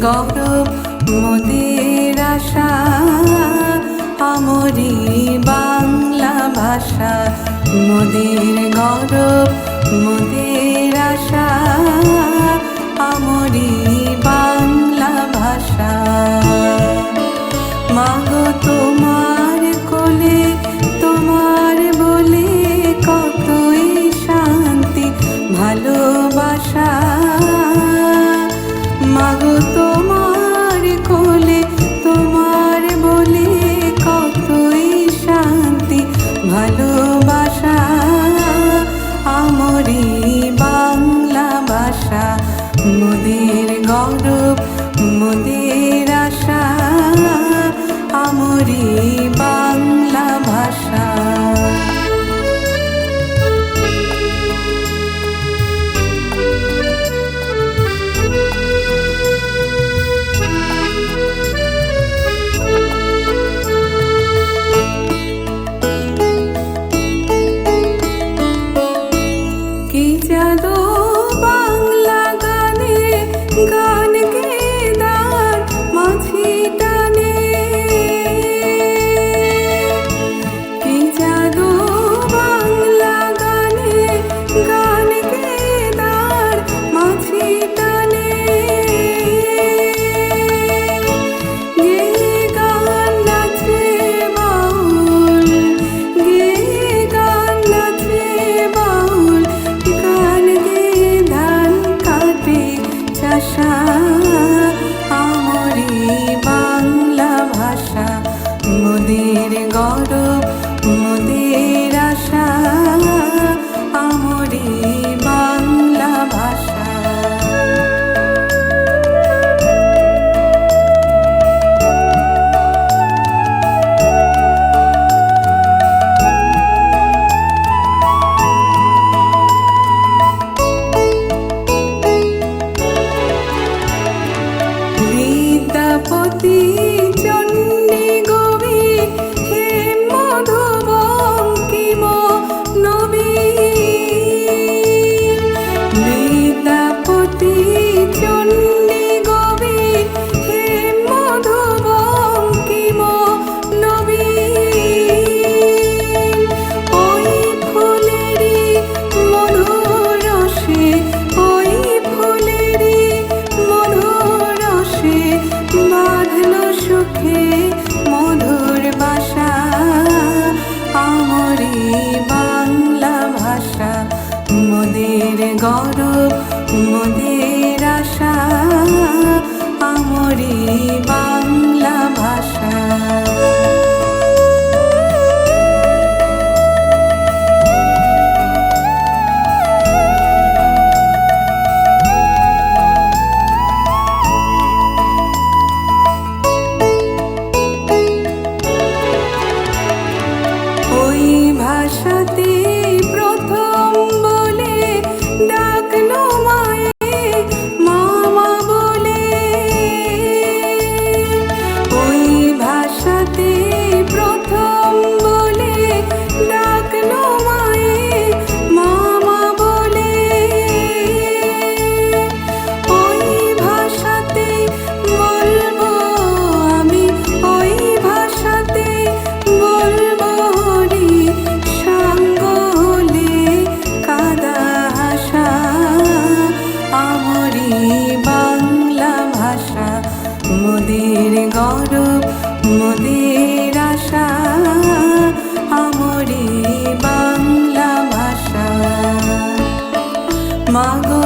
গৌরব মোদের আশা, আমরি বাংলা ভাষা। মোদের গৌরব মোদের আশা, আমরি বাংলা ভাষা। মাগো তোমার কোলে তোমার বলে কতই শান্তি ভালোবাসা। মাগো তোমার কোলে তোমার বলে কতই শান্তি ভালোবাসা। আমরি বাংলা ভাষা, মোদের গৌরব মোদের আশা, আমরি বাংলা ভাষা। কি জাদু বাংলা গানে, গান গেদার মাঝি টানে। কি জাদু বাংলা গানে, গান গেদার মাঝি টানে। গে গান নাচে বাউল, গে গান নাচে বাউল, গান গে ধান কাটে চাষা। আমরি বাংলা ভাষা, মোদের গৌরব মোদের আশা, আমরি বাংলা ভাষা। বিদ্যাপতি চণ্ডী গভীর হেম মধু বঙ্কিম নবীন। বিদ্যাপতি চণ্ডী গভীর হেম মধু বঙ্কিম নবীন। ওই ফুলেরই মধুর রসে, ওই ফুলেরই মধুর রসে বাঁধলো সুখে মধুর বাসা। আমরি বাংলা ভাষা, মোদের গৌরব মোদের আশা, আমরি বাংলা ভাষা। ওই ভাষাতে প্রথম বলে ডাকলো মায়ে মামা বলে। ওই ভাষাতে প্রথম বলে ডাকলো মায়ে মামা বলে। ওই ভাষাতে বলবো আমি, ওই ভাষাতে বলবো রে সাঙ্গ হলে কাদা হাসা। আমরি বাংলা ভাষা, মোদের গৌরব মোদের আশা, আমরি বাংলা ভাষা। মাগো